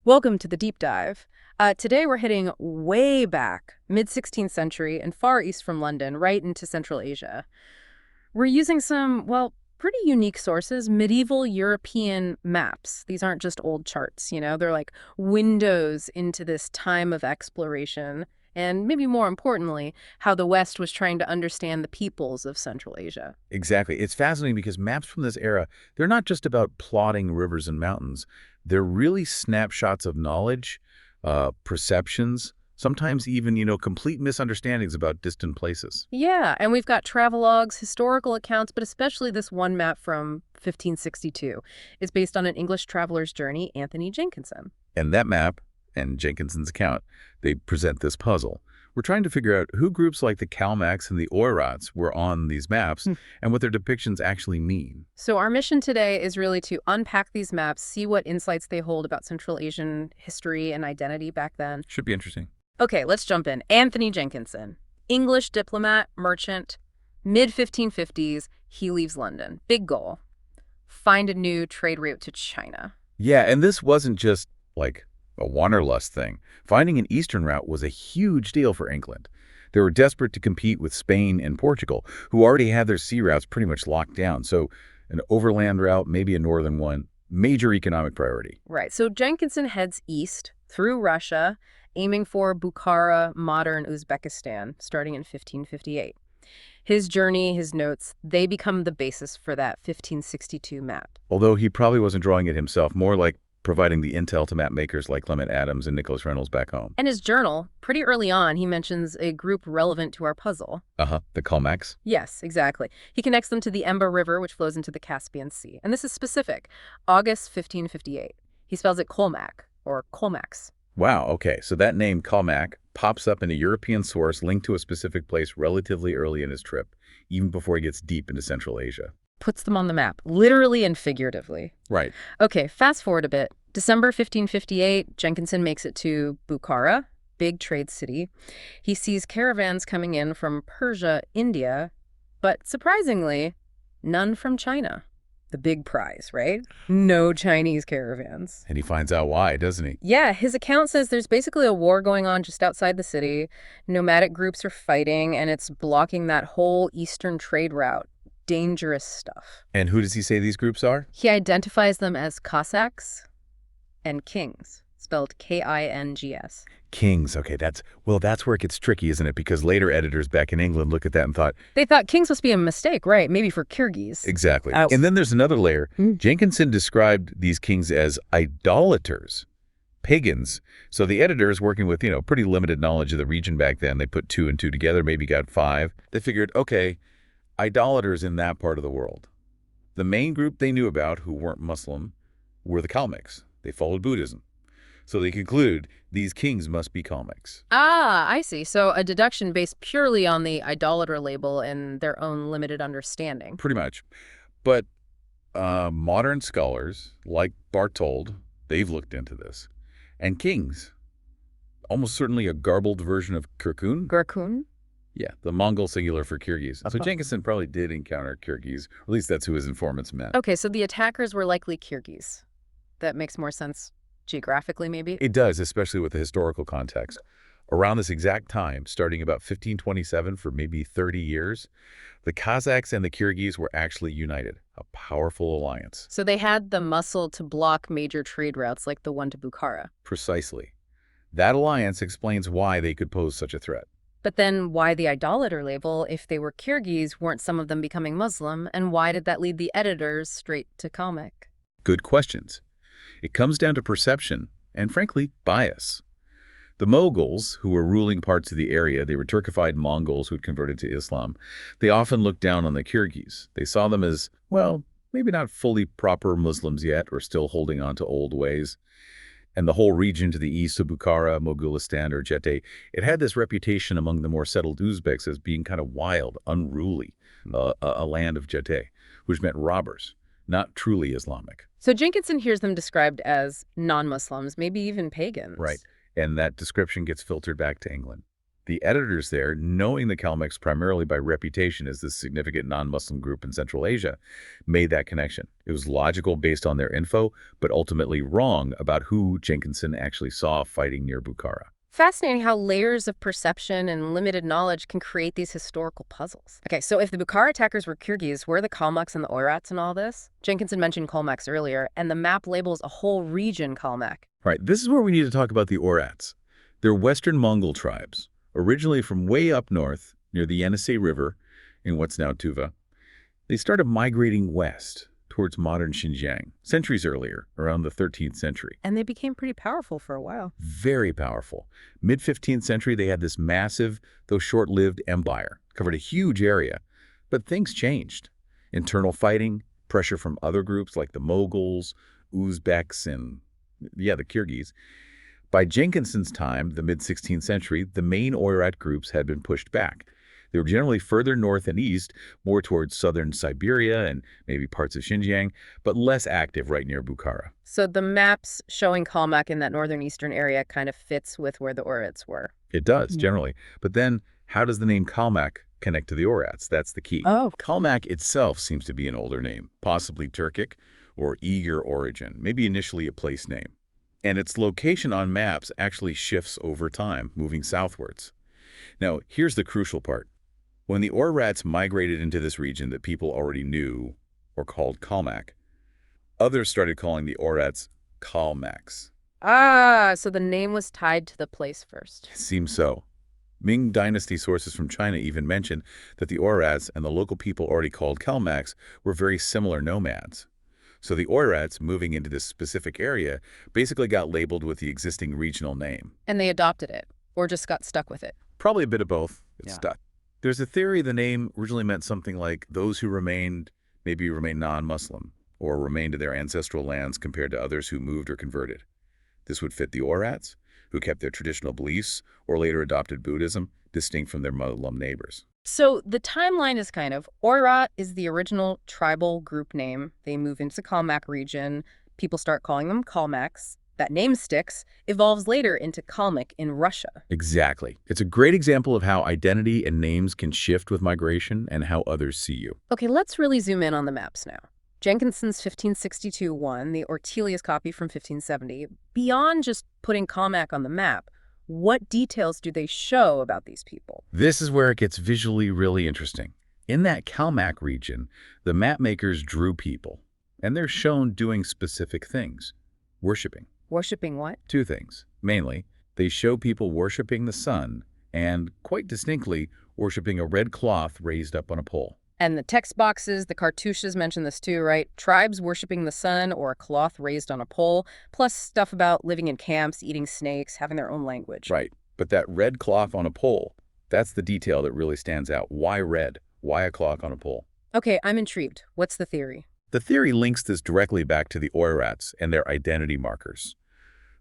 Welcome to the deep dive. Today we're hitting way back, mid-16th century and far east from London, right into Central Asia. We're using some, well, pretty unique sources, medieval European maps. These aren't just old charts, they're like windows into this time of exploration, and maybe more importantly, how the West was trying to understand the peoples of Central Asia. Exactly. It's fascinating because maps from this era, they're not just about plotting rivers and mountains. They're really snapshots of knowledge, perceptions, sometimes even, complete misunderstandings about distant places. Yeah, and we've got travelogues, historical accounts, but especially this one map from 1562. It's based on an English traveler's journey, Anthony Jenkinson. And that map and Jenkinson's account, they present this puzzle. We're trying to figure out who groups like the Kalmaks and the Oirats were on these maps and what their depictions actually mean. So our mission today is really to unpack these maps, see what insights they hold about Central Asian history and identity back then. Should be interesting. Okay, let's jump in. Anthony Jenkinson, English diplomat, merchant, mid-1550s, he leaves London. Big goal, find a new trade route to China. Yeah, and this wasn't just like a wanderlust thing. Finding an eastern route was a huge deal for England. They were desperate to compete with Spain and Portugal, who already had their sea routes pretty much locked down. So an overland route, maybe a northern one, major economic priority. Right, so Jenkinson heads east through Russia, aiming for Bukhara, modern Uzbekistan, starting in 1558. His journey, his notes, they become the basis for that 1562 map. Although he probably wasn't drawing it himself, more like providing the intel to map makers like Clement Adams and Nicholas Reynolds back home. And his journal, pretty early on, he mentions a group relevant to our puzzle. The Kalmaks. Yes, exactly. He connects them to the Emba River, which flows into the Caspian Sea. And this is specific. August 1558. He spells it Kolmak, or Kolmaks. Wow, okay. So that name, Kalmak, pops up in a European source linked to a specific place relatively early in his trip, even before he gets deep into Central Asia. Puts them on the map, literally and figuratively. Right. Okay, fast forward a bit. December 1558, Jenkinson makes it to Bukhara, big trade city. He sees caravans coming in from Persia, India, but surprisingly, none from China. The big prize, right? No Chinese caravans. And he finds out why, doesn't he? Yeah, his account says there's basically a war going on just outside the city. Nomadic groups are fighting, and it's blocking that whole eastern trade route. Dangerous stuff. And who does he say these groups are? He identifies them as Cossacks and Kynges, spelled K-I-N-G-S. Kings. Okay, that's where it gets tricky, isn't it? Because later editors back in England look at that and thought, They thought Kings must be a mistake, right? Maybe for Kyrgyz. exactly. And then there's another layer. Jenkinson described these kings as idolaters, pagans. So the editors, working with, pretty limited knowledge of the region back then, they put 2 and 2 together, maybe got 5. They figured, okay, idolaters in that part of the world. The main group they knew about who weren't Muslim were the Kalmyks. They followed Buddhism. So they conclude these kings must be Kalmaks. Ah, I see. So a deduction based purely on the idolater label and their own limited understanding. Pretty much. But modern scholars like Barthold, they've looked into this. And kings, almost certainly a garbled version of Kirkun. Gurkun? Yeah, the Mongol singular for Kyrgyz. So Jenkinson probably did encounter Kyrgyz, or at least that's who his informants meant. Okay, so the attackers were likely Kyrgyz. That makes more sense geographically, maybe? It does, especially with the historical context. Around this exact time, starting about 1527 for maybe 30 years, the Cossacks and the Kyrgyz were actually united, a powerful alliance. So they had the muscle to block major trade routes like the one to Bukhara. Precisely. That alliance explains why they could pose such a threat. But then why the idolater label if they were Kyrgyz? Weren't some of them becoming Muslim? And why did that lead the editors straight to Kalmyk? Good questions. It comes down to perception and, frankly, bias. The Moguls, who were ruling parts of the area, they were Turkified Mongols who had converted to Islam. They often looked down on the Kyrgyz. They saw them as, well, maybe not fully proper Muslims yet or still holding on to old ways. And the whole region to the east of Bukhara, Mogulistan, or Jetay, it had this reputation among the more settled Uzbeks as being kind of wild, unruly, a land of Jetay, which meant robbers, not truly Islamic. So Jenkinson hears them described as non-Muslims, maybe even pagans. Right. And that description gets filtered back to England. The editors there, knowing the Kalmyks primarily by reputation as this significant non-Muslim group in Central Asia, made that connection. It was logical based on their info, but ultimately wrong about who Jenkinson actually saw fighting near Bukhara. Fascinating how layers of perception and limited knowledge can create these historical puzzles. Okay, so if the Bukhara attackers were Kyrgyz, where are the Kalmaks and the Oirats in all this? Jenkinson mentioned Kolmaks earlier, and the map labels a whole region Kalmak. Right, this is where we need to talk about the Oirats. They're Western Mongol tribes, originally from way up north near the Yenisei River in what's now Tuva. They started migrating west towards modern Xinjiang centuries earlier, around the 13th century. And they became pretty powerful for a while. Very powerful. Mid-15th century, they had this massive, though short-lived empire, covered a huge area. But things changed. Internal fighting, pressure from other groups like the Mongols, Uzbeks, and, the Kyrgyz. By Jenkinson's time, the mid-16th century, the main Oirat groups had been pushed back. They were generally further north and east, more towards southern Siberia and maybe parts of Xinjiang, but less active right near Bukhara. So the maps showing Kalmak in that northern eastern area kind of fits with where the Oirats were. It does, generally. But then, how does the name Kalmak connect to the Oirats? That's the key. Oh. Kalmak itself seems to be an older name, possibly Turkic or Uyghur origin, maybe initially a place name. And its location on maps actually shifts over time, moving southwards. Now, here's the crucial part. When the Oirats migrated into this region that people already knew, or called Kalmak, others started calling the Oirats Kalmaks. Ah, so the name was tied to the place first. Seems so. Ming Dynasty sources from China even mention that the Oirats and the local people already called Kalmaks were very similar nomads. So the Oirats, moving into this specific area, basically got labeled with the existing regional name. And they adopted it, or just got stuck with it. Probably a bit of both. It's Yeah. stuck. There's a theory the name originally meant something like those who remained non-Muslim, or remained in their ancestral lands compared to others who moved or converted. This would fit the Oirats, who kept their traditional beliefs or later adopted Buddhism, distinct from their Muslim neighbors. So the timeline is kind of, Oirat is the original tribal group name. They move into Kalmak region. People start calling them Kalmaks. That name sticks, evolves later into Kalmyk in Russia. Exactly. It's a great example of how identity and names can shift with migration and how others see you. Okay, let's really zoom in on the maps now. Jenkinson's 1562 one, the Ortelius copy from 1570. Beyond just putting Kalmak on the map, what details do they show about these people? This is where it gets visually really interesting. In that Kalmak region, the map makers drew people, and they're shown doing specific things. Worshipping. Worshipping what? Two things. Mainly, they show people worshipping the sun and, quite distinctly, worshipping a red cloth raised up on a pole. And the text boxes, the cartouches mention this too, right? Tribes worshipping the sun or a cloth raised on a pole, plus stuff about living in camps, eating snakes, having their own language. Right. But that red cloth on a pole, that's the detail that really stands out. Why red? Why a cloth on a pole? Okay, I'm intrigued. What's the theory? The theory links this directly back to the Oirats and their identity markers.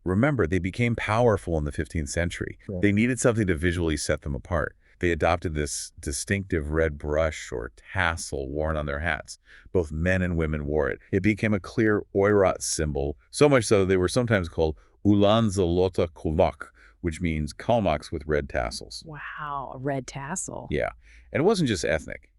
Remember, they became powerful in the 15th century. Sure. They needed something to visually set them apart. They adopted this distinctive red brush or tassel worn on their hats. Both men and women wore it. It became a clear Oirat symbol, so much so they were sometimes called Ulan Zalota Kulak, which means Kalmaks with red tassels. Wow, a red tassel. Yeah, and it wasn't just ethnic.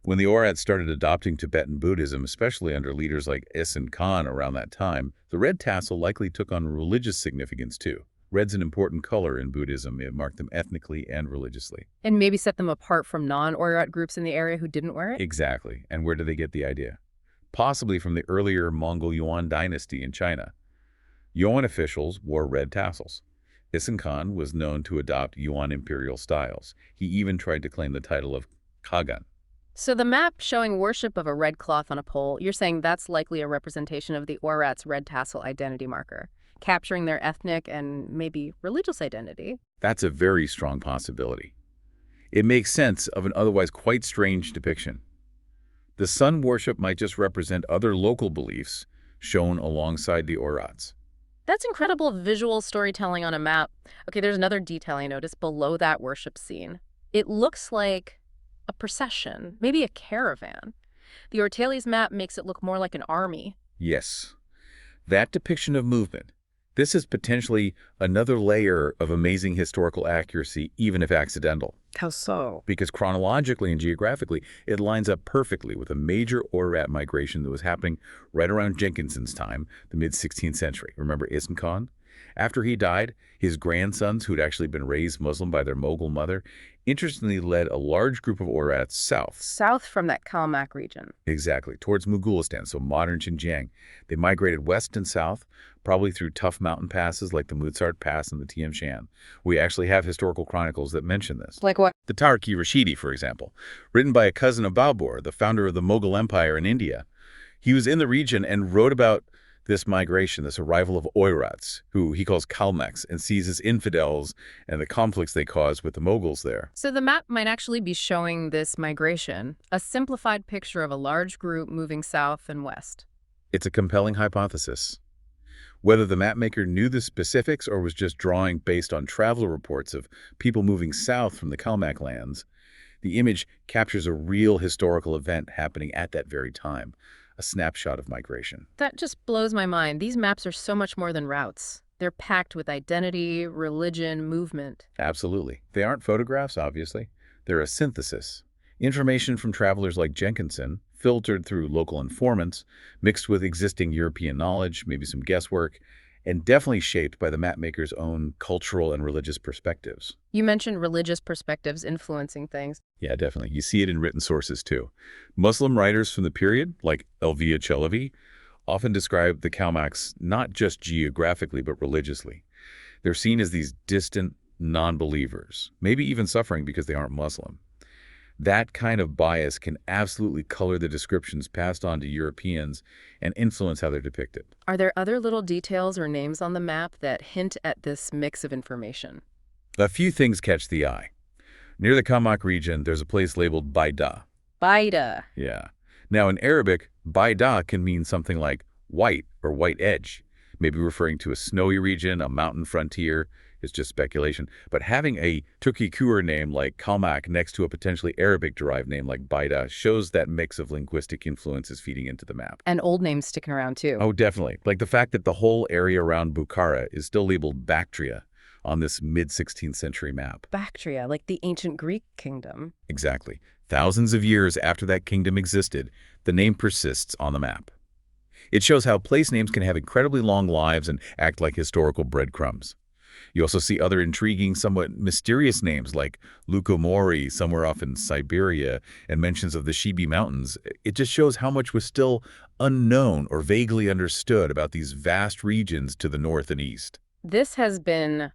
When the Oirats started adopting Tibetan Buddhism, especially under leaders like Isin Khan around that time, the red tassel likely took on religious significance too. Red's an important color in Buddhism. It marked them ethnically and religiously. And maybe set them apart from non-Oirat groups in the area who didn't wear it? Exactly. And where did they get the idea? Possibly from the earlier Mongol Yuan dynasty in China. Yuan officials wore red tassels. Isin Khan was known to adopt Yuan imperial styles. He even tried to claim the title of Khagan. So the map showing worship of a red cloth on a pole, you're saying that's likely a representation of the Oirats' red tassel identity marker, capturing their ethnic and maybe religious identity. That's a very strong possibility. It makes sense of an otherwise quite strange depiction. The sun worship might just represent other local beliefs shown alongside the Oirats. That's incredible visual storytelling on a map. Okay, there's another detail I noticed below that worship scene. It looks like a procession, maybe a caravan. The Ortelius map makes it look more like an army. Yes, that depiction of movement, This is potentially another layer of amazing historical accuracy, even if accidental, How so? because chronologically and geographically, it lines up perfectly with a major Oirat migration that was happening right around Jenkinson's time, the mid-16th century. Remember Ism Khan? After he died, his grandsons, who'd actually been raised Muslim by their Mughal mother, interestingly led a large group of Oirats south. South from that Kalmak region. Exactly, towards Mughalistan, so modern Xinjiang. They migrated west and south, probably through tough mountain passes like the Mutsart Pass and the Tian Shan. We actually have historical chronicles that mention this. Like what? The Tariki-Rashidi, for example, written by a cousin of Babur, the founder of the Mughal Empire in India. He was in the region and wrote about this migration, this arrival of Oirats, who he calls Kalmaks, and sees as infidels and the conflicts they caused with the Mughals there. So the map might actually be showing this migration, a simplified picture of a large group moving south and west. It's a compelling hypothesis. Whether the mapmaker knew the specifics or was just drawing based on traveler reports of people moving south from the Kalmak lands, the image captures a real historical event happening at that very time, a snapshot of migration. That just blows my mind. These maps are so much more than routes. They're packed with identity, religion, movement. Absolutely. They aren't photographs, obviously. They're a synthesis. Information from travelers like Jenkinson, filtered through local informants, mixed with existing European knowledge, maybe some guesswork, and definitely shaped by the mapmaker's own cultural and religious perspectives. You mentioned religious perspectives influencing things. Yeah, definitely. You see it in written sources, too. Muslim writers from the period, like Elvia Chalabi, often describe the Kalmaks not just geographically, but religiously. They're seen as these distant non-believers, maybe even suffering because they aren't Muslim. That kind of bias can absolutely color the descriptions passed on to Europeans and influence how they're depicted. Are there other little details or names on the map that hint at this mix of information? A few things catch the eye. Near the Kalmak region, there's a place labeled Baida. Baida. Yeah. Now, in Arabic, Baida can mean something like white or white edge, maybe referring to a snowy region, a mountain frontier. It's just speculation. But having a Turki-Kur name like Kalmak next to a potentially Arabic-derived name like Baida shows that mix of linguistic influences feeding into the map. And old names sticking around, too. Oh, definitely. Like the fact that the whole area around Bukhara is still labeled Bactria on this mid-16th century map. Bactria, like the ancient Greek kingdom. Exactly. Thousands of years after that kingdom existed, the name persists on the map. It shows how place names can have incredibly long lives and act like historical breadcrumbs. You also see other intriguing, somewhat mysterious names like Lukomori, somewhere off in Siberia, and mentions of the Shibi Mountains. It just shows how much was still unknown or vaguely understood about these vast regions to the north and east. This has been,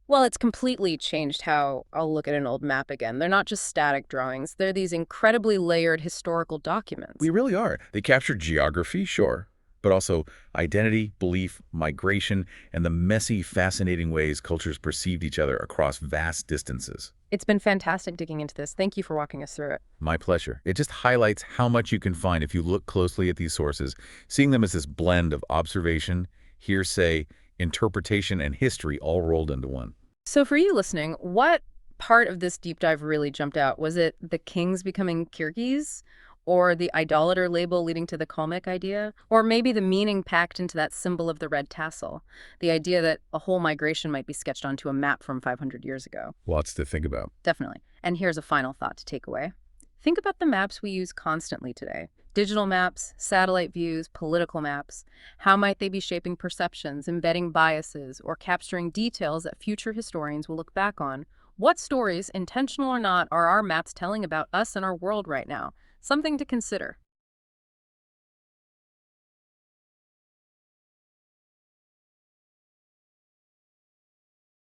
well, it's completely changed how I'll look at an old map again. They're not just static drawings. They're these incredibly layered historical documents. We really are. They capture geography, sure, but also identity, belief, migration, and the messy, fascinating ways cultures perceived each other across vast distances. It's been fantastic digging into this. Thank you for walking us through it. My pleasure. It just highlights how much you can find if you look closely at these sources, seeing them as this blend of observation, hearsay, interpretation, and history all rolled into one. So for you listening, what part of this deep dive really jumped out? Was it the kings becoming Kyrgyz? Or the idolater label leading to the Kalmyk idea? Or maybe the meaning packed into that symbol of the red tassel? The idea that a whole migration might be sketched onto a map from 500 years ago. Lots to think about. Definitely. And here's a final thought to take away. Think about the maps we use constantly today. Digital maps, satellite views, political maps. How might they be shaping perceptions, embedding biases, or capturing details that future historians will look back on? What stories, intentional or not, are our maps telling about us and our world right now? Something to consider.